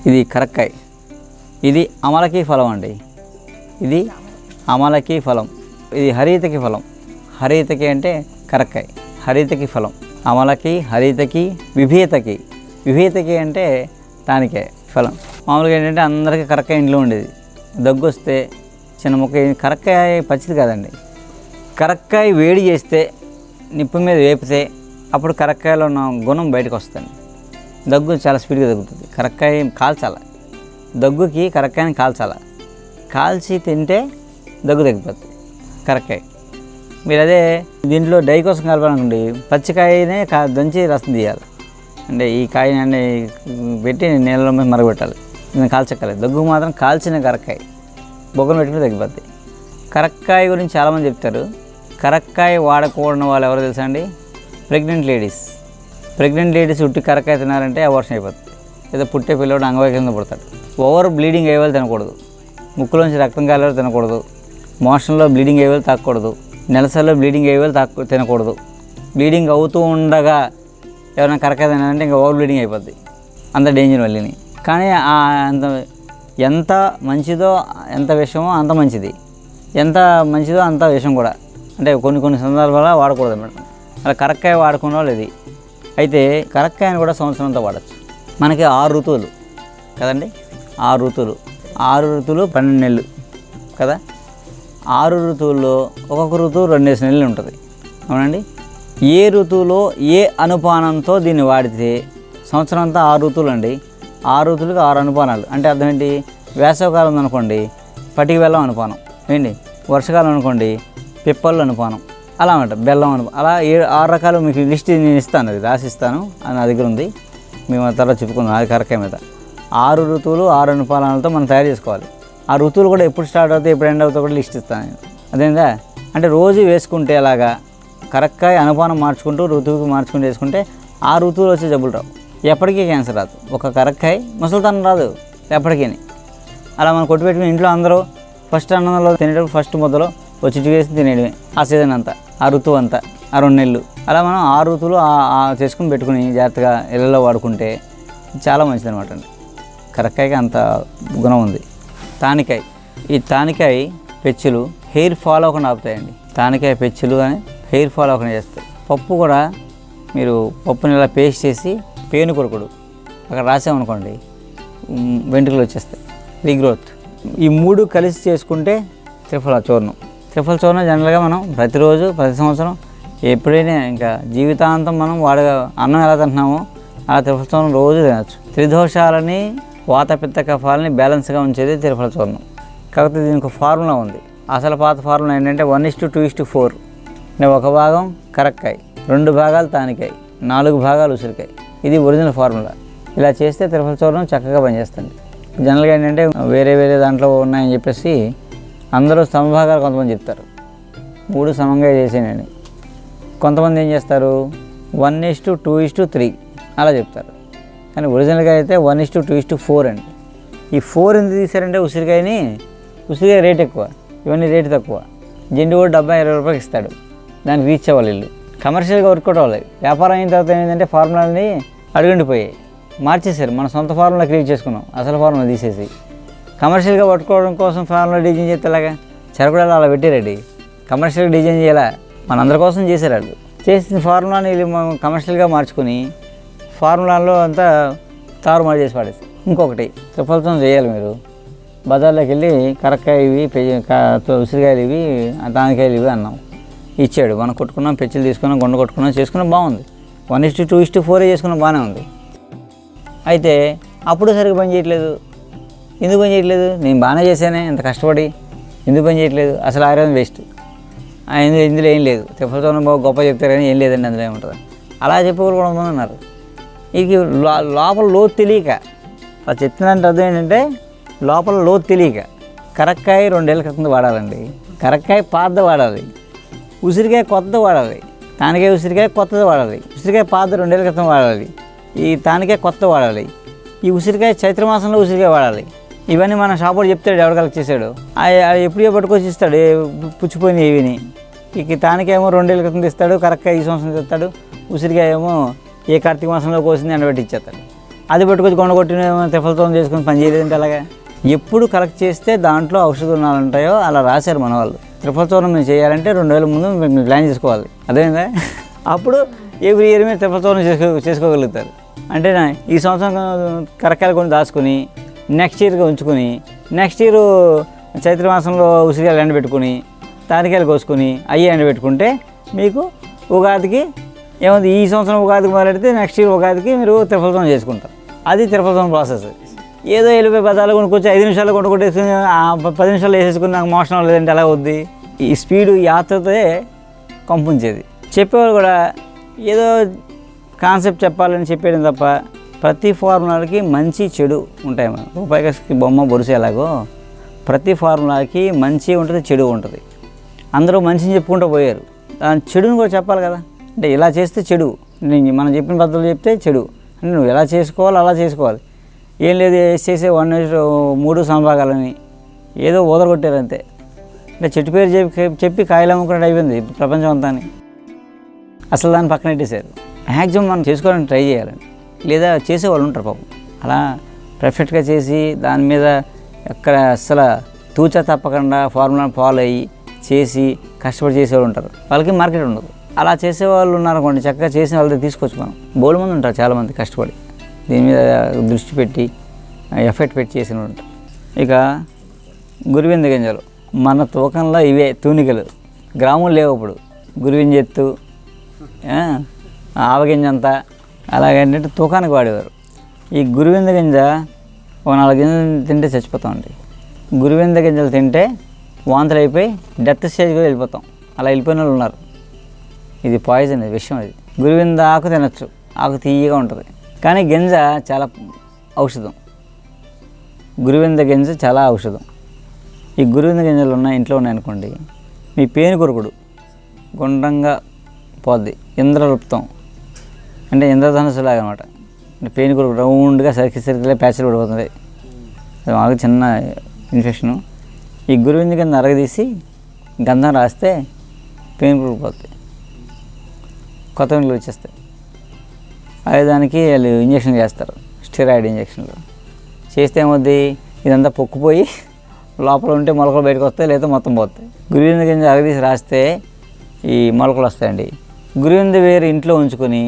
ఇది కరక్కాయ, ఇది అమలకి ఫలం అండి. ఇది అమలకి ఫలం, ఇది హరితకి ఫలం. హరితకి అంటే కరక్కాయ, హరితకి ఫలం. అమలకి, హరితకి, విభీతకి. విభీతకి అంటే తానికాయ ఫలం. మామూలుగా ఏంటంటే అందరికీ కరక్కాయ ఇంట్లో ఉండేది. దగ్గు వస్తే చిన్న ముక్క. కరక్కాయ పచ్చిది కాదండి. కరక్కాయ వేడి చేస్తే, నిప్పు మీద వేపితే అప్పుడు కరక్కాయలో ఉన్న గుణం బయటకు వస్తుంది. దగ్గు చాలా స్పీడ్గా తగ్గుతుంది. కరక్కాయ కాల్చాల, దగ్గుకి కరక్కాయని కాల్చి తింటే దగ్గు తగ్గిపోతుంది కరక్కాయ. మీరు అదే దీంట్లో డై కోసం కలపాలనుకోండి, పచ్చికాయనే దంచి రసం తీయాలి. అంటే ఈ కాయని అంటే పెట్టి నీళ్ళలో మీద మరగబెట్టాలి. నేను కాల్చక్కలేదు. దగ్గు మాత్రం కాల్చిన కరక్కాయ బొగ్గను పెట్టుకుని తగ్గిపోద్ది. కరక్కాయ గురించి చాలామంది చెప్తారు. కరక్కాయ వాడకూడని వాళ్ళు ఎవరో తెలుసా అండి? ప్రెగ్నెంట్ లేడీస్ ఉట్టి కరక్కాయ తినారంటే అబార్షన్ అయిపోతుంది. లేదా పుట్టే పిల్లవాడు అంగవైకల్యంతో పుడతాడు. ఓవర్ బ్లీడింగ్ అయ్యే వాళ్ళు తినకూడదు. ముక్కులోంచి రక్తం కాలేవారు తినకూడదు. మోషన్లో బ్లీడింగ్ అయ్యే వాళ్ళు తాకూడదు. నెలసల్లో బ్లీడింగ్ అయ్యే వాళ్ళు తినకూడదు. బ్లీడింగ్ అవుతూ ఉండగా ఎవరైనా కరక్కాయ తినాలంటే ఇంకా ఓవర్ బ్లీడింగ్ అయిపోద్ది. అంత డేంజర్ మళ్ళీని. కానీ ఎంత మంచిదో, ఎంత విషమో అంత మంచిది, ఎంత మంచిదో అంత విషం కూడా. అంటే కొన్ని సందర్భాల్లో వాడకూడదు మేడం. అలా కరక్కాయ వాడుకునే వాళ్ళు ఇది. అయితే కరక్కాయని కూడా సంవత్సరం అంతా వాడచ్చు. మనకి 6 ఋతువులు కదండి. 6 ఋతువులు 12 నెలలు కదా. 6 ఋతువుల్లో ఒక్కొక్క ఋతువు 2 నెలలు ఉంటుంది. అవునండి. ఏ ఋతువులో ఏ అనుపానంతో దీన్ని వాడితే సంవత్సరం అంతా 6 ఋతువులు అండి. 6 ఋతువులకు 6 అనుపానాలు. అంటే అర్థం ఏంటి? వేసవకాలం ఉందనుకోండి పటికి బెల్లం అనుపానం ఏంటి, వర్షకాలం అనుకోండి పిప్పళ్ళు అనుపానం, అలా అనమాట బెల్లం అలా 6 రకాలు మీకు లిస్ట్ నేను ఇస్తాను, అది రాసిస్తాను, అది నా దగ్గర ఉంది. మేము తర్వాత చెప్పుకుందాం అది కరక్కాయ మీద. 6 ఋతువులు 6 అనుపానాలతో మనం తయారు చేసుకోవాలి. ఆ ఋతువులు కూడా ఎప్పుడు స్టార్ట్ అవుతాయి, ఎప్పుడు ఎండ్ అవుతాయి కూడా లిస్ట్ ఇస్తాను నేను. అదేందా అంటే రోజు వేసుకుంటే అలాగా కరక్కాయ అనుపానం మార్చుకుంటూ ఋతువుకి మార్చుకుంటూ వేసుకుంటే ఆ ఋతువులు వచ్చే జబ్బులు రావు. ఎప్పటికీ క్యాన్సర్ రాదు. ఒక కరక్కాయ ముసలితనం రాదు ఎప్పటికీ. అలా మనం కొట్టుపెట్టుకుని ఇంట్లో అందరూ ఫస్ట్ అన్నంలో తినేటప్పుడు ఫస్ట్ ముద్దలో చిటికి వేసి తినేయడమే ఆ సీజన్ అంతా, ఆ ఋతువు అంతా, ఆ 2 నెలలు. అలా మనం 6 ఋతువులు చేసుకుని పెట్టుకుని జాగ్రత్తగా ఇళ్ళలో వాడుకుంటే చాలా మంచిది అనమాట అండి. కరక్కాయకి అంత గుణం ఉంది. తానికాయ, ఈ తానికాయ పెచ్చులు హెయిర్ ఫాల్ అవ్వకుండా ఆపుతాయండి. తానికాయ పెచ్చులు అని హెయిర్ ఫాల్ అవ్వకుండా చేస్తాయి. పప్పు కూడా మీరు పప్పుని ఇలా పేస్ట్ చేసి పేను కొడుకుడు అక్కడ రాసామనుకోండి వెంట్రుకలు వచ్చేస్తాయి, రీగ్రోత్. ఈ 3 కలిసి చేసుకుంటే త్రిఫల చూర్ణం. త్రిఫల చూర్ణం జనరల్గా మనం ప్రతిరోజు ప్రతి సంవత్సరం ఎప్పుడైనా ఇంకా జీవితాంతం మనం అన్నం ఎలా తింటున్నామో అలా త్రిఫల చూర్ణం రోజు తినచ్చు. త్రిదోషాలని వాత పిత్త కఫాలని బ్యాలెన్స్గా ఉంచేది త్రిఫల చూర్ణం. కాకపోతే దీనికి ఫార్ములా ఉంది. అసలు పాత ఫార్ములా ఏంటంటే 1:2:4. అంటే 1 భాగం కరక్కాయ, 2 భాగాలు తానికాయ, 4 భాగాలు ఉసిరికాయ. ఇది ఒరిజినల్ ఫార్ములా. ఇలా చేస్తే త్రిఫల చూర్ణం చక్కగా పనిచేస్తుంది. జనరల్గా ఏంటంటే వేరే దాంట్లో ఉన్నాయని చెప్పేసి అందరూ సమభాగాలు కొంతమంది చెప్తారు, 3 సమంగా చేసేయండి. కొంతమంది ఏం చేస్తారు 1:2:3 అలా చెప్తారు. కానీ ఒరిజినల్గా అయితే 1:2:4 అండి. ఈ 4 ఎందుకు తీశారంటే ఉసిరికాయ రేట్ ఎక్కువ, ఇవన్నీ రేటు తక్కువ. జెండు కూడా 70-20 రూపాయలకి ఇస్తాడు. దానికి రీచ్ అవ్వాలి వీళ్ళు. కమర్షియల్గా వర్కౌట్ అవ్వాలి. వ్యాపారం అయిన తర్వాత ఏంటంటే ఫార్ములాని అడుగుండిపోయాయి, మార్చేశారు. మన సొంత ఫార్ములా క్రియేట్ చేసుకున్నాం, అసలు ఫార్ములా తీసేసి. కమర్షియల్గా పట్టుకోవడం కోసం ఫార్ములా డిజైన్ చేస్తేలాగా చెరకుడాలు అలా పెట్టారండి. కమర్షియల్గా డిజైన్ చేయాలా, మనందరి కోసం చేశారు వాళ్ళు. చేసిన ఫార్ములాని కమర్షియల్గా మార్చుకుని ఫార్ములాలో అంతా తారుమారు చేసి పడేసి. ఇంకొకటి త్రిఫలతో చేయాలి. మీరు బజార్లోకి వెళ్ళి కరక్కాయ ఇవి, ఉసిరికాయలు ఇవి, తానికాయలు ఇవి అన్నాం, ఇచ్చాడు. మనం కొట్టుకున్నాం, పెచ్చులు తీసుకున్నాం, గుండ కొట్టుకున్నాం, చేసుకున్నాం, బాగుంది. 1:2:4 చేసుకున్నాం, బాగానే ఉంది. అయితే అప్పుడు సరిగ్గా పని చేయట్లేదు. ఎందుకు పని చేయట్లేదు? నేను బాగానే చేశానే ఇంత కష్టపడి, ఎందుకు పని చేయట్లేదు? అసలు ఆయుర్వేదం వేస్ట్, ఇందులో ఏం లేదు. త్రిఫలతో గొప్ప చెప్తారు కానీ ఏం లేదండి అందులో ఏముంటుంది. అలా చెప్పేవాళ్ళు కూడా మంది ఉన్నారు. ఇది లోపల లోతు తెలియక అలా చెప్తున్నానంటే అర్థం ఏంటంటే లోపల లోతు తెలియక. కరక్కాయ 2 ఏళ్ళ క్రితం వాడాలండి. కరక్కాయ పాతది వాడాలి, ఉసిరికాయ కొత్తది వాడాలి, తానికాయ ఉసిరికాయ కొత్తది వాడాలి. ఉసిరికాయ పాత 2 ఏళ్ళ క్రితం వాడాలి, ఈ తానికాయ కొత్త వాడాలి. ఈ ఉసిరికాయ చైత్రమాసంలో ఉసిరికాయ వాడాలి. ఇవన్నీ మన షాపులో చెప్తాడు, ఎవరు కలెక్ట్ చేశాడు ఎప్పుడో పట్టుకొచ్చి ఇస్తాడు పుచ్చిపోయిన ఇవిని. ఇక తానికాయ ఏమో 2 ఏళ్ళ క్రితం తీస్తాడు, కరక్కాయ ఈ సంవత్సరం తెస్తాడు, ఉసిరికాయ ఏమో ఏ కార్తీక మాసంలో కోసింది ఎండబెట్టి ఇచ్చేస్తాడు. అది పట్టుకొచ్చి కొండగొట్టిన త్రిఫలతోరణం చేసుకుని పని చేయలేదంటే అలాగా. ఎప్పుడు కలెక్ట్ చేస్తే దాంట్లో ఔషధ గుణాలు ఉంటాయో అలా రాశారు మన వాళ్ళు. త్రిఫలతోరణం మీరు చేయాలంటే 2 రోజుల ముందు మీరు ప్లాన్ చేసుకోవాలి, అదేందా? అప్పుడు ఎవ్రీ ఇయర్ మీరు త్రిఫలతోరణం చేసుకోగలుగుతారు. అంటే ఈ సంవత్సరం కరక్కాయలు కొని దాచుకొని నెక్స్ట్ ఇయర్గా ఉంచుకొని, నెక్స్ట్ ఇయర్ చైత్ర మాసంలో ఉసిరికాయలు ఎండబెట్టుకుని తానికాయలు కోసుకొని అయ్యి ఎండబెట్టుకుంటే మీకు ఉగాదికి ఏముంది, ఈ సంవత్సరం ఉగాదికి మొదలెడితే నెక్స్ట్ ఇయర్ ఉగాదికి మీరు త్రిఫలతోరణం చేసుకుంటారు. అది త్రిఫలతోరణం ప్రాసెస్. ఏదో 50 పదాలు కొనుక్కొచ్చి 5 నిమిషాలు కొట్టుకొట్టేసుకుని 10 నిమిషాలు వేసేసుకుని నాకు మోషణం లేదంటే ఎలా వద్ది? ఈ స్పీడు యాత్రతో కంపించేది. చెప్పేవాళ్ళు కూడా ఏదో కాన్సెప్ట్ చెప్పాలని చెప్పేయడం తప్ప ప్రతి ఫార్ములాకి మంచి చెడు ఉంటాయి. మనం రూపాయికి బొమ్మ బొరిసేలాగో ప్రతి ఫార్ములాకి మంచి ఉంటుంది, చెడు ఉంటుంది. అందరూ మంచిని చెప్పుకుంటూ పోయారు, దాని చెడుని కూడా చెప్పాలి కదా. అంటే ఇలా చేస్తే చెడు, మనం చెప్పిన పద్ధతులు చెప్తే చెడు, అంటే నువ్వు ఎలా చేసుకోవాలి అలా చేసుకోవాలి. ఏం లేదు చేసే 3 సంభాగాలని ఏదో ఊదరగొట్టారు అంతే. అంటే చెట్టు పేరు చెప్పి కాయలు అమ్ముకున్నట్టు అయిపోయింది ప్రపంచం అంతా. అసలు దాన్ని పక్కన పెట్టేశారు. మ్యాక్సిమం మనం చేసుకోవడానికి ట్రై చేయాలండి, లేదా చేసేవాళ్ళు ఉంటారు పాపం అలా పర్ఫెక్ట్గా చేసి దాని మీద ఎక్కడ అసలు తూచా తప్పకుండా ఫార్ములాను ఫాలో అయ్యి చేసి కష్టపడి చేసేవాళ్ళు ఉంటారు. వాళ్ళకి మార్కెట్ ఉండదు. అలా చేసేవాళ్ళు ఉన్నారనుకోండి, చక్కగా చేసిన వాళ్ళతో తీసుకొచ్చి మనం బోల్డ్ మంది ఉంటారు, చాలామంది కష్టపడి దీని మీద దృష్టి పెట్టి ఎఫెక్ట్ పెట్టి చేసిన ఉంటారు. ఇక గురువింద గింజలు మన తూకంలో ఇవే తూనికలు, గ్రాములు లేవు ఇప్పుడు. గురువింజ ఎత్తు, ఆవగింజ అంతా అలాగేంటంటే తూకానికి వాడేవారు. ఈ గురువింద గింజ 4 గింజలు తింటే చచ్చిపోతామండి. గురువింద గింజలు తింటే వాంతులు అయిపోయి డెత్ స్టేజ్కి వెళ్ళిపోతాం. అలా వెళ్ళిపోయిన వాళ్ళు ఉన్నారు. ఇది పాయిజన్, ఇది విషయం. ఇది గురువింద ఆకు తినచ్చు, ఆకు తీయగా ఉంటుంది, కానీ గింజ చాలా ఔషధం. గురువింద గింజ చాలా ఔషధం. ఈ గురువింద గింజలు ఇంట్లో ఉన్నాయనుకోండి, మీ పేను కొరుకుడు గుండ్రంగా పోద్ది. ఇంద్రలుప్తం అంటే ఇంద్రధనుసులాగా అనమాట. అంటే పేను కొరుకుడు రౌండ్గా సరికిలే ప్యాచ్లు పడిపోతుంది. మాకు చిన్న ఇన్ఫెక్షను. ఈ గురువింద కింద అరగదీసి గంధం రాస్తే పేను కొరుకు పోతుంది, కొత్త వెంట్రుకలు వచ్చేస్తాయి. అదే దానికి వాళ్ళు ఇంజక్షన్ చేస్తారు, స్టెరాయిడ్ ఇంజక్షన్లు చేస్తే ఏమవుద్ది, ఇదంతా పొక్కుపోయి లోపల ఉంటే మొలకలు బయటకు వస్తాయి, లేదా మొత్తం పోతాయి. గురువింద గింజ అరగదీసి రాస్తే ఈ మొలకలు వస్తాయండి. గురువింద వేరు ఇంట్లో ఉంచుకొని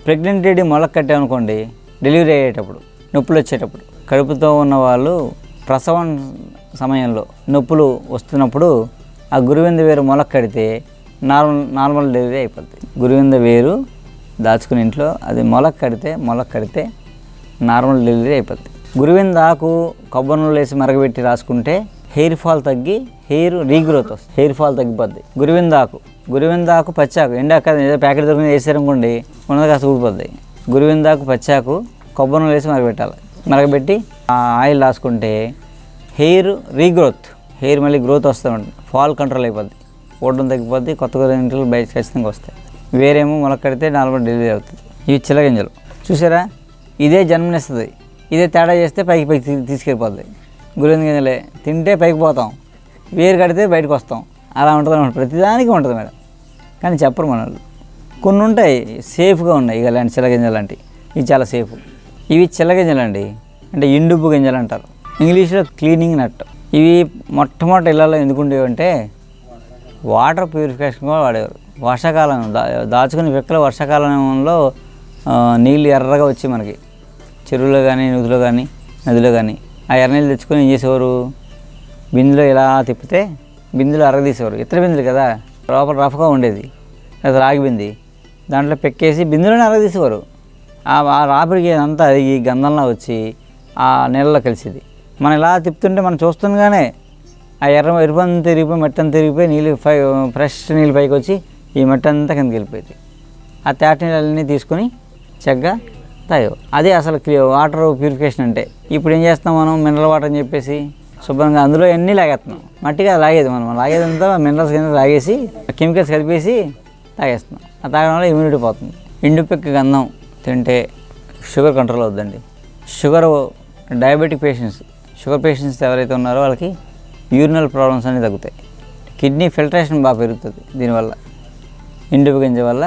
ప్రెగ్నెంట్ లేడీ మొలక కట్టామనుకోండి, డెలివరీ అయ్యేటప్పుడు నొప్పులు వచ్చేటప్పుడు, కడుపుతో ఉన్న వాళ్ళు ప్రసవం సమయంలో నొప్పులు వస్తున్నప్పుడు ఆ గురువింద వేరు మొలక కడితే నార్మల్ డెలివరీ అయిపోద్ది. గురువింద వేరు దాచుకుని ఇంట్లో అది మొలక కడితే నార్మల్ డెలివరీ అయిపోద్ది. గురువింద ఆకు కొబ్బరి నూనెలో వేసి మరగబెట్టి రాసుకుంటే హెయిర్ ఫాల్ తగ్గి హెయిర్ రీగ్రోత్ వస్తుంది, హెయిర్ ఫాల్ తగ్గిపోద్ది. గురువింద ఆకు పచ్చాకు ఎండాక ఏదో ప్యాకెట్ దొరికిన వేసారనుకోండి, ఉన్నది కాస్త ఊడిపోద్ది. గురువింద ఆకు పచ్చాకు కొబ్బరి నూనెలో వేసి మరగబెట్టాలి. మరగబెట్టి ఆ ఆయిల్ రాసుకుంటే హెయిర్ రీగ్రోత్, హెయిర్ మళ్ళీ గ్రోత్ వస్తూ ఉంటుంది, ఫాల్ కంట్రోల్ అయిపోద్ది, ఊడడం తగ్గిపోద్ది, కొత్త ఇంట్లో బయట ఖచ్చితంగా వస్తాయి. వేరేమో మొలక కడితే నార్మల్ డెలివరీ అవుతుంది. ఇవి చిల్లగింజలు చూసారా, ఇదే జన్మనిస్తుంది. ఇదే తేడా చేస్తే పైకి తీసుకెళ్ళిపోద్ది. గురువింద గింజలే తింటే పైకి పోతాం, వేరు కడితే బయటకు వస్తాం. అలా ఉంటుంది అన్నమాట. ప్రతిదానికి ఉంటుంది మేడం, కానీ చెప్పరు మన వాళ్ళు. కొన్ని ఉంటాయి సేఫ్గా ఉన్నాయి, ఇక అలాంటి చిల్లగింజలు లాంటివి. ఇవి చాలా సేఫ్. ఇవి చిల్లగింజలు అండి, అంటే ఇండుపు గింజలు అంటారు, ఇంగ్లీష్లో క్లీనింగ్ నట్. ఇవి మొట్టమొదటి ఇళ్ళలో ఎందుకు ఉండేవంటే వాటర్ ప్యూరిఫికేషన్ కూడా వాడేవారు. వర్షాకాలం దాచుకుని పిక్కలు వర్షాకాలంలో నీళ్ళు ఎర్రగా వచ్చి మనకి చెరువులో కానీ నదులో కానీ ఆ ఎర్ర నీళ్ళు తెచ్చుకొని ఏం చేసేవారు, బిందులో ఇలా తిప్పితే బిందులో అరగదీసేవారు. ఇతర బిందులు కదా, లోపల రఫ్గా ఉండేది, అది రాగి బింది, దాంట్లో పెక్కేసి బిందులోనే అరగదీసేవారు. ఆ రాపిడికి అంతా ఈ గంధంలో వచ్చి ఆ నీళ్ళలో కలిసేది. మనం ఇలా తిప్పుతుంటే మనం చూస్తుండగానే ఆ ఎరుపంతా తిరిగిపోయి మట్టి అంతా తిరిగిపోయి నీళ్ళు ఫ్రెష్ నీళ్ళు పైకి వచ్చి ఈ మట్టి అంతా కిందకి వెళ్ళిపోయింది. ఆ తేట నీళ్ళన్నీ తీసుకొని చక్కగా తాగేవారు. అదే అసలు వాటర్ ప్యూరిఫికేషన్ అంటే. ఇప్పుడు ఏం చేస్తాం మనం, మినరల్ వాటర్ అని చెప్పేసి శుభ్రంగా అందులో అన్నీ లాగేస్తున్నాం. మట్టిగా లాగేది మనం లాగేదంతా మినరల్స్ కింద లాగేసి కెమికల్స్ కలిపేసి తాగేస్తున్నాం. ఆ తాగడం వల్ల ఇమ్యూనిటీ పోతుంది. ఎండుపెక్క గంధం తింటే షుగర్ కంట్రోల్ అవుతుందండి. డయాబెటిక్ షుగర్ పేషెంట్స్ ఎవరైతే ఉన్నారో వాళ్ళకి యూరినల్ ప్రాబ్లమ్స్ అన్నీ తగ్గుతాయి. కిడ్నీ ఫిల్టరేషన్ బాగా పెరుగుతుంది దీనివల్ల. ఎండుపు గింజ వల్ల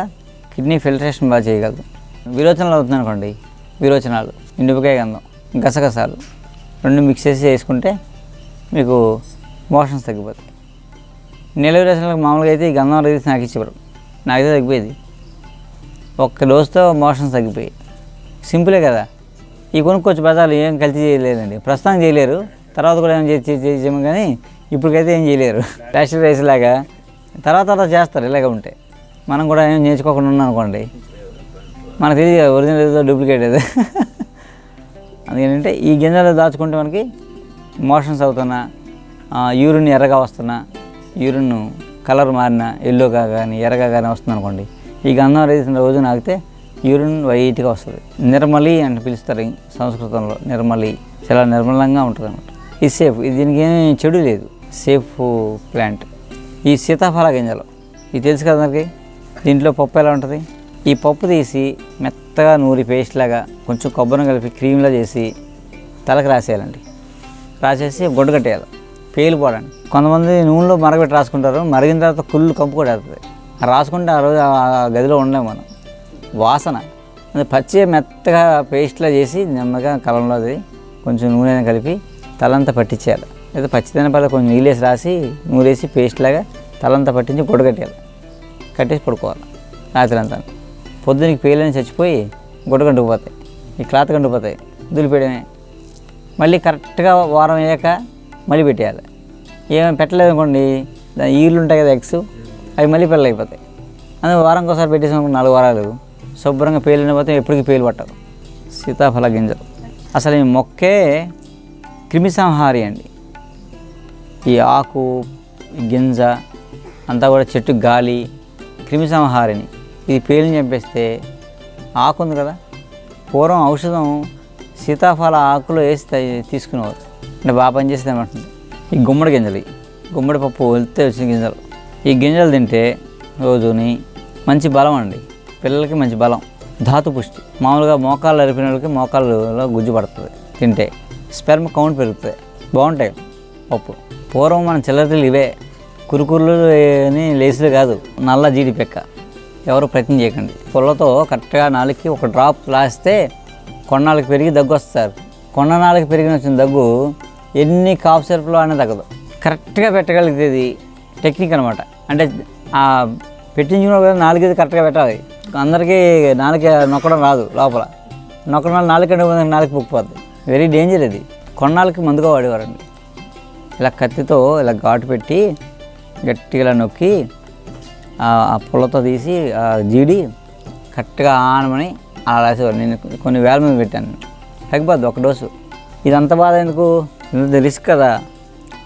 కిడ్నీ ఫిల్టరేషన్ బాగా చేయగలదు. విరోచనాలు అవుతుంది అనుకోండి, విరోచనాలు ఎండుమిరపకాయ గంధం, గసగసాలు 2 మిక్స్ చేసి వేసుకుంటే మీకు మోషన్స్ తగ్గిపోతాయి. డెలివరీ అసలు మామూలుగా అయితే ఈ గంధం రైస్ నాకు ఇచ్చేవారు, నాకైతే తగ్గిపోయేది. 1 డోస్తో మోషన్స్ తగ్గిపోయి. సింపులే కదా. ఈ కొనుక్కోవచ్చు బజార్లు, ఏం కల్తీ చేయలేదండి. ప్రస్తుతానికి చేయలేరు, తర్వాత కూడా ఏం చేసాము కానీ ఇప్పటికైతే ఏం చేయలేరు. ప్లాస్టిక్ రైస్ లాగా తర్వాత చేస్తారు. ఇలాగ ఉంటే మనం కూడా ఏం నేర్చుకోకుండా ఉన్నాం అనుకోండి, మనకు తెలియదు ఒరిజినల్ ఏదో డూప్లికేట్ ఏదో. అందుకేంటంటే ఈ గింజలు దాచుకుంటే మనకి మోషన్స్ అవుతున్నా, యూరిన్ ఎర్రగా వస్తున్నా, యూరిన్ కలర్ మారినా ఎల్లోగా కానీ ఎర్రగా కానీ వస్తుంది అనుకోండి, ఈ గంధం రైస్ రోజు నాకితే యూరిన్ వైట్గా వస్తుంది. నిర్మలి అని పిలుస్తారు సంస్కృతంలో. నిర్మలి చాలా నిర్మలంగా ఉంటుంది అన్నమాట. ఇది సేఫ్, ఇది దీనికి ఏమీ చెడు లేదు, సేఫ్ ప్లాంట్. ఈ సీతాఫల గింజలు ఇది తెలుసు కదా మనకి. దీంట్లో పప్పు ఎలా ఉంటుంది, ఈ పప్పు తీసి మెత్తగా నూరి పేస్ట్ లాగా కొంచెం కొబ్బరిని కలిపి క్రీమ్లా చేసి తలకు రాసేయాలండి. రాసేసి గుడ్డ కట్టేయాలి, పేలిపోవడానికి. కొంతమంది నూనెలో మరగబెట్టి రాసుకుంటారు, మరిగిన తర్వాత కుళ్ళు కంపు కూడా వేస్తుంది. రాసుకుంటే ఆ రోజు ఆ గదిలో ఉండలేము మనం. వాసన అది పచ్చి మెత్తగా పేస్ట్లా చేసి నెమ్మదిగా కలంలో అది కొంచెం నూనె కలిపి తలంతా పట్టించేయాలి. లేదా పచ్చిదైన పర్లేదు కొంచెం నీళ్ళేసి రాసి నూరేసి పేస్ట్ లాగా తలంతా పట్టించి గుడ్డ కట్టేయాలి. కట్టేసి పడుకోవాలి రాత్రి అంతా. పొద్దునకి పేలని చచ్చిపోయి గుడ్డ కంటుకుపోతాయి, ఈ క్లాత్ కంటుకుపోతాయి, దులిపేయడమే. మళ్ళీ కరెక్ట్గా వారం అయ్యాక మళ్ళీ పెట్టేయాలి. ఏమైనా పెట్టలేదు అనుకోండి, దాని ఈళ్ళు ఉంటాయి కదా ఎగ్స్, అవి మళ్ళీ పిల్లలు అయిపోతాయి. అందుకే వారానికి ఒకసారి పెట్టేసాం 4 వారాలు శుభ్రంగా పేలిన పోతే ఎప్పటికీ పేలు పట్టరు. సీతాఫల గింజలు అసలు ఈ మొక్కే క్రిమిసంహారి అండి. ఈ ఆకు, ఈ గింజ అంతా కూడా చెట్టు గాలి క్రిమిసంహారిని. ఇది పేలిని చంపేస్తే ఆకు ఉంది కదా, పూర్వం ఔషధం సీతాఫల ఆకులో వేసి తీసుకునేవారు, అంటే బాగా పనిచేసేది ఏమంటుంది. ఈ గుమ్మడి గింజలు, గుమ్మడి పప్పు వెళ్తే వచ్చిన గింజలు, ఈ గింజలు తింటే రోజుని మంచి బలం అండి. పిల్లలకి మంచి బలం, ధాతు పుష్టి. మామూలుగా మోకాళ్ళు అరిపిన వాళ్ళకి మోకాళ్ళలో గుజ్జు పడుతుంది తింటే, స్పెర్మ్ కౌంట్ పెరుగుతుంది, బాగుంటాయి పప్పు. పూర్వం మన చిల్లరలు ఇవే, కురుకుర్లు అని లేసులు కాదు, నల్ల జీడి పెక్క. ఎవరు ప్రయత్నం చేయకండి. పుల్లతో కరెక్ట్గా 4కి 1 డ్రాప్ రాస్తే కొన్నాళ్ళకి పెరిగి దగ్గు వస్తారు. కొన్నాళ్ళకి పెరిగిన వచ్చిన దగ్గు ఎన్ని కాఫ్ సిరప్లో అనేది తగ్గదు. కరెక్ట్గా పెట్టగలిగేది టెక్నిక్ అనమాట. అంటే ఆ పెట్టించుకున్న కదా 4 కరెక్ట్గా పెట్టాలి. అందరికీ 4 నొక్కడం రాదు, లోపల నొక్కడం 4 పుక్కిపోద్ది. వెరీ డేంజర్ ఇది. కొన్నాళ్ళకి మందుగా వాడేవారండి. ఇలా కత్తితో ఇలా ఘాటు పెట్టి గట్టిగా ఇలా నొక్కి ఆ పుల్లతో తీసి ఆ జీడి కరెక్ట్గా ఆనమని అలా రాసేవారు. నేను కొన్ని వేల మంది పెట్టాను, తగ్గిపోద్ది 1 డోసు. ఇదంత బాధ ఎందుకు, ఇంత రిస్క్ కదా.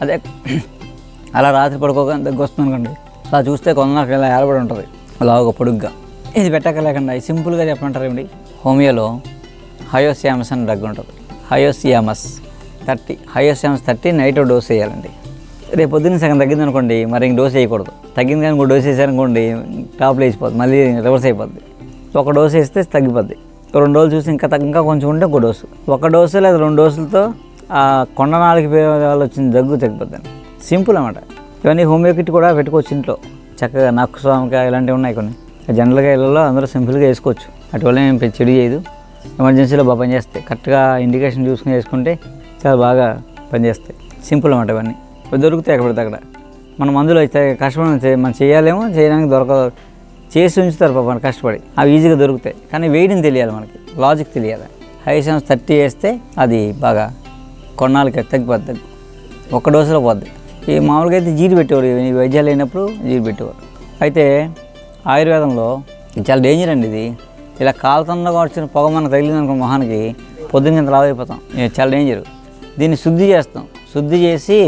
అదే అలా రాత్రి పడుకోగానే దగ్గు వస్తుంది అనుకోండి, అలా చూస్తే కొందరికి ఇలా ఏర్పడి ఉంటుంది అలా ఒక పొడుగ్గా. ఇది పెట్టకలేకుండా సింపుల్గా చెప్పమంటారు ఏమిటి, హోమియోలో హయోసియామస్ అని డ్రగ్ ఉంటుంది. హయోసియామస్ 30 నైట్ డోస్ వేయాలండి. రేపు పొద్దున్న సగం తగ్గింది అనుకోండి, మరి ఇంక డోస్ వేయకూడదు. తగ్గింది కానీ 3 డోస్ వేసారనుకోండి టాప్లో వేసిపోద్ది, మళ్ళీ రివర్స్ అయిపోద్ది. 1 డోసు వేస్తే తగ్గిపోద్ది. 2 రోజులు చూసి ఇంకా కొంచెం ఉంటే 1 డోసు. 1 డోసు లేదా 2 డోసులతో ఆ కొండ 4 వాళ్ళు వచ్చిన దగ్గు తగ్గిపోద్దండి. సింపుల్ అన్నమాట. ఇవన్నీ హోమియో కిట్ కూడా పెట్టుకోవచ్చు ఇంట్లో చక్కగా. నక్కు స్వామికాయ ఇలాంటివి ఉన్నాయి కొన్ని. జనరల్గా ఇళ్ళలో అందరూ సింపుల్గా వేసుకోవచ్చు. అటువల్ల ఏం చెడు చేయదు. ఎమర్జెన్సీలో బాగా పనిచేస్తాయి. కరెక్ట్గా ఇండికేషన్ చూసుకుని వేసుకుంటే చాలా బాగా పనిచేస్తాయి. సింపుల్ అన్నమాట. ఇవన్నీ దొరుకుతాయి ఎక్కడ అక్కడ. మన మందులు అయితే కష్టపడి మనం చేయాలేమో, చేయడానికి దొరకదు. చేసి ఉంచుతారు పాపం కష్టపడి, అవి ఈజీగా దొరుకుతాయి. కానీ వేయడం తెలియాలి మనకి, లాజిక్ తెలియాలి. హైసెన్స్ 30 వేస్తే అది బాగా కొన్నాళ్ళకి తగ్గిపోద్ది, 1 డోసులో పోద్ది. ఈ మామూలుగా అయితే జీడి పెట్టేవారు, ఈ వైద్యాలు అయినప్పుడు జీడి పెట్టేవారు. అయితే ఆయుర్వేదంలో ఇది చాలా డేంజర్ అండి. ఇది ఇలా కాలుతంగా వచ్చిన పొగ మనకు తగిలింది అనుకో మొహానికి, పొద్దున్న ఇంత లావైపోతాం. ఇది చాలా డేంజర్. దీన్ని శుద్ధి చేస్తాం. శుద్ధి చేసి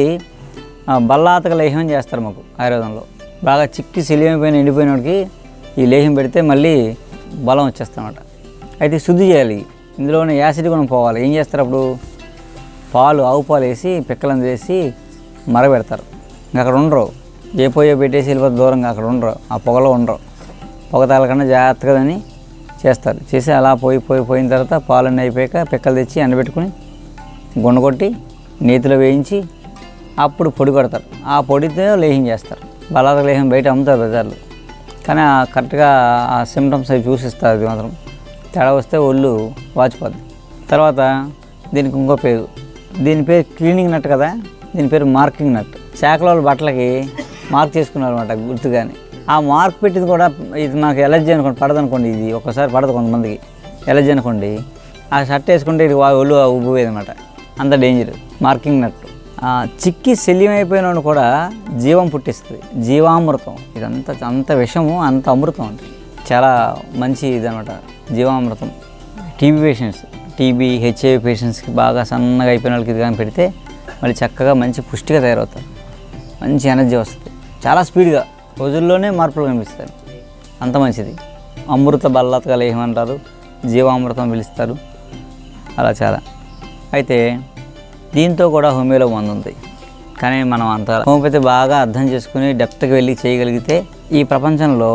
బల్లాతక లేహ్యం చేస్తారు మాకు ఆయుర్వేదంలో. బాగా చిక్కి సిలిమైపోయిన ఎండిపోయినోడికి ఈ లేహ్యం పెడితే మళ్ళీ బలం వచ్చేస్తామన్నమాట. అయితే శుద్ధి చేయాలి. ఇందులోనే యాసిడ్ కూడా పోవాలి. ఏం చేస్తారు అప్పుడు, ఆవు పాలు వేసి పిక్కలను వేసి మరగబెడతారు. ఇంకా అక్కడ ఉండరు, ఏ పోయో పెట్టేసి వెళ్ళిపోతే దూరంగా అక్కడ ఉండరు, ఆ పొగలో ఉండరు. పొగ తగలకుండా జాగ్రత్తగా అని చేస్తారు. చేసి అలా పోయిన తర్వాత పాలన్నీ అయిపోయాక పిక్కలు తెచ్చి ఎండబెట్టుకుని గుండగొట్టి నేతిలో వేయించి అప్పుడు పొడి కొడతారు. ఆ పొడితో లేహ్యం చేస్తారు. బలాతక లేహ్యం బయట అమ్ముతారు బజార్లో. కానీ కరెక్ట్గా ఆ సిమ్టమ్స్ అవి చూసిస్తారు. అది మాత్రం తేడా వస్తే ఒళ్ళు వాచిపోద్ది. తర్వాత దీనికి ఇంకో పేరు, దీని పేరు క్లీనింగ్ నట్ కదా, దీని పేరు మార్కింగ్ నట్. శాఖల బట్టలకి మార్క్ చేసుకున్నారు అనమాట గుర్తుగాని. ఆ మార్క్ పెట్టింది కూడా ఇది నాకు ఎలర్జీ అనుకోండి, పడదనుకోండి, ఇది ఒకసారి పడదు కొంతమందికి ఎలర్జీ అనుకోండి, ఆ షర్ట్ వేసుకుంటే ఇది ఒళ్ళు ఉబ్బుపోయేది అనమాట, అంత డేంజర్ మార్కింగ్ నట్టు. చిక్కి శల్యం అయిపోయిన కూడా జీవం పుట్టిస్తుంది, జీవామృతం. ఇదంతా అంత విషము అంత అమృతం అంటే చాలా మంచి ఇది అనమాట జీవామృతం. టీబీ పేషెంట్స్, టీబీ హెచ్ఐవి పేషెంట్స్కి బాగా సన్నగా అయిపోయిన వాళ్ళకి ఇది కానీ పెడితే మళ్ళీ చక్కగా మంచి పుష్టిగా తయారవుతారు, మంచి ఎనర్జీ వస్తుంది, చాలా స్పీడ్గా రోజుల్లోనే మార్పులు కనిపిస్తాయి, అంత మంచిది. అమృత బల్లతగా ఏమంటారు, జీవామృతం పిలుస్తారు, అలా చాలా. అయితే దీంతో కూడా హోమియోలో మందు ఉంది, కానీ మనం అంత హోమియోపతి బాగా అర్థం చేసుకుని డెప్త్కి వెళ్ళి చేయగలిగితే ఈ ప్రపంచంలో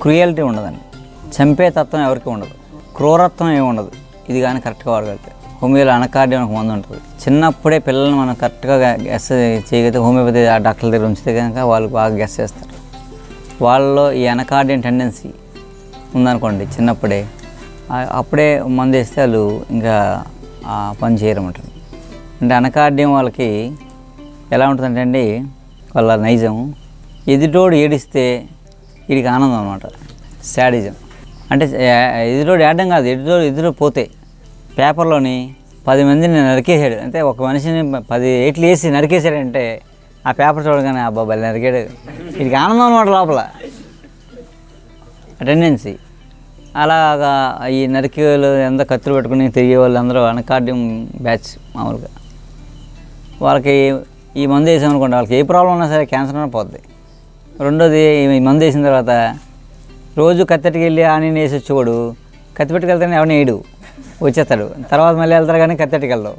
క్రూయల్టీ ఉండదండి, చంపే తత్వం ఎవరికి ఉండదు, క్రూరత్వం ఏమి ఉండదు. ఇది కానీ కరెక్ట్గా వాడగలిగితే. హోమియోలో అనకార్డియం ఒక మందు ఉంటుంది, చిన్నప్పుడే పిల్లల్ని మనం కరెక్ట్గా గెస్ చేయగలిగితే హోమియోపతి ఆ డాక్టర్ల దగ్గర ఉంచితే కనుక వాళ్ళు బాగా గెస్ చేస్తారు. వాళ్ళలో ఈ అనకార్డియం టెండెన్సీ ఉందనుకోండి చిన్నప్పుడే, అప్పుడే మందు వేస్తే వాళ్ళు ఇంకా పని చేయరమంటారు. అంటే అనకార్డియం వాళ్ళకి ఎలా ఉంటుందంటే అండి, వాళ్ళ నైజం ఎదుటోడు ఏడిస్తే వీడికి ఆనందం అనమాట, శాడిజం. అంటే ఎదుటోడు ఏడడం కాదు, ఎదుటోడు పోతే పేపర్లోని 10 మందిని నరికేసాడు అంటే, ఒక మనిషిని 10 ఏట్లు వేసి నరికేసాడంటే ఆ పేపర్ చూడగానే అబ్బాయి నరికాడు, వీడికి ఆనందం అనమాట లోపల టెండెన్సీ. అలాగా ఈ నరికేవాళ్ళు ఎంత కత్తులు పెట్టుకుని తిరిగే వాళ్ళు అందరూ అనకార్డియం బ్యాచ్. మామూలుగా వాళ్ళకి ఈ మందు వేసామనుకోండి, వాళ్ళకి ఏ ప్రాబ్లం ఉన్నా సరే క్యాన్సర్ అయినా పోద్ది. రెండోది, ఈ మందు వేసిన తర్వాత రోజు కత్తెట్టుకు వెళ్ళి ఆని వేసి వచ్చేవాడు కత్తిపెట్టుకు వెళ్తానే ఎవరిని వేయడు, వచ్చేస్తాడు, తర్వాత మళ్ళీ వెళ్తారు కానీ కత్తెట్టుకు వెళ్తావు.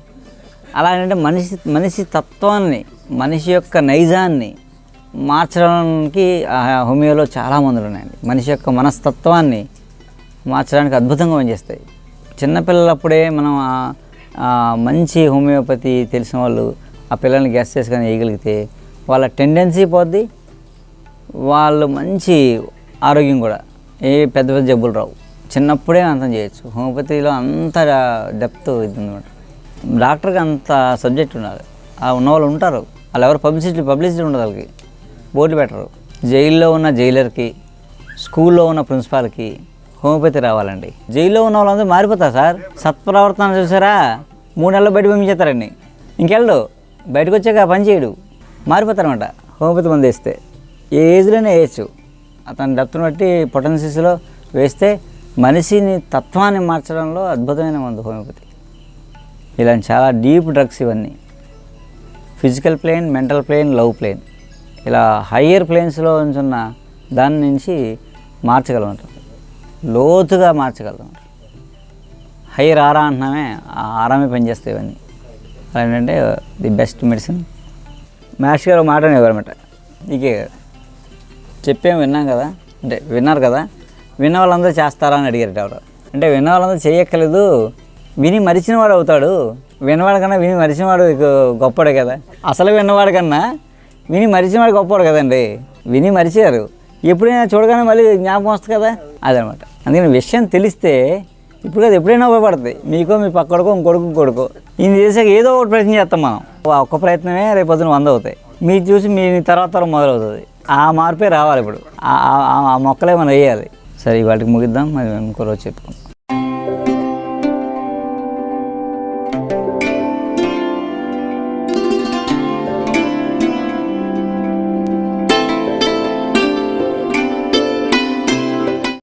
అలా ఏంటంటే మనిషి తత్వాన్ని, మనిషి యొక్క నైజాన్ని మార్చడానికి హోమియోలో చాలా మందులు ఉన్నాయండి. మనిషి యొక్క మనస్తత్వాన్ని మార్చడానికి అద్భుతంగా పనిచేస్తాయి. చిన్నపిల్లలప్పుడే మనం మంచి హోమియోపతి తెలిసిన వాళ్ళు ఆ పిల్లల్ని గెస్ చేసుకొని వేయగలిగితే వాళ్ళ టెండెన్సీ పోద్ది, వాళ్ళు మంచి ఆరోగ్యం కూడా, ఏ పెద్ద పెద్ద జబ్బులు రావు, చిన్నప్పుడే అంతం చేయొచ్చు. హోమియోపతిలో అంత డెప్త్ ఇది అనమాట. డాక్టర్కి అంత సబ్జెక్ట్ ఉండాలి, ఉన్న వాళ్ళు ఉంటారు, వాళ్ళు ఎవరు పబ్లిసిటీ ఉండదు, వాళ్ళకి బోర్డు పెట్టరు. జైల్లో ఉన్న జైలర్కి, స్కూల్లో ఉన్న ప్రిన్సిపాల్కి హోమియోపతి రావాలండి. జైల్లో ఉన్న వాళ్ళందరూ మారిపోతారు సార్, సత్ప్రవర్తన చూసారా, 3 నెలలు బయట పంపించేస్తారండి, ఇంకెళ్ళు బయటకు వచ్చాక పని చేయడు, మారిపోతారనమాట. హోమియోపతి మందు వేస్తే ఏ ఏజ్లోనే వేయచ్చు, అతని డెప్త్ని బట్టి పొటెన్సీస్లో వేస్తే మనిషిని తత్వాన్ని మార్చడంలో అద్భుతమైన మందు హోమియోపతి. ఇలాంటి చాలా డీప్ డ్రగ్స్ ఇవన్నీ, physical plane, mental plane, love plane, ఇలా హయ్యర్ ప్లేన్స్లో ఉన్న దాని నుంచి మార్చగలమంటారు, లోతుగా మార్చగలం. హైయర్ ఆరా అంటున్నామే, ఆ ఆరామే పనిచేస్తాయి ఇవన్నీ. అలా ఏంటంటే ది బెస్ట్ మెడిసిన్. మాస్టర్ గారు మాట అనేవారన్నమాట, నీకే చెప్పేం విన్నాం కదా, అంటే విన్నారు కదా, విన్న వాళ్ళందరూ చేస్తారా అని అడిగారు ఎవరు. అంటే విన్న వాళ్ళందరూ చేయక్కర్లేదు, విని మరిచినవాడు అవుతాడు, విన్నవాడు కన్నా విని మరిచినవాడు గొప్పడే కదా. అసలు విన్నవాడు కన్నా విని మరిచినవాడు గొప్పవాడు కదండి. విని మరిచారు, ఎప్పుడైనా చూడగానే మళ్ళీ జ్ఞాపకం వస్తుంది కదా, అదనమాట. అందుకని విషయం తెలిస్తే ఇప్పుడు కదా ఎప్పుడైనా ఉపయోగపడుతుంది, మీకో మీ పక్కడికో ఇంకొడుకో. ఇది చేసాక ఏదో ఒకటి ప్రయత్నం చేస్తాం మనం, ఒక్క ప్రయత్నమే రేపొద్దున 100 అవుతాయి. మీరు చూసి మీ తర్వాత మొదలవుతుంది, ఆ మార్పే రావాలి. ఇప్పుడు ఆ మొక్కలే మనం వేయాలి. సరే, వాటికి ముగిద్దాం, మరి ఇంకో రోజు చెప్పుకుందాం.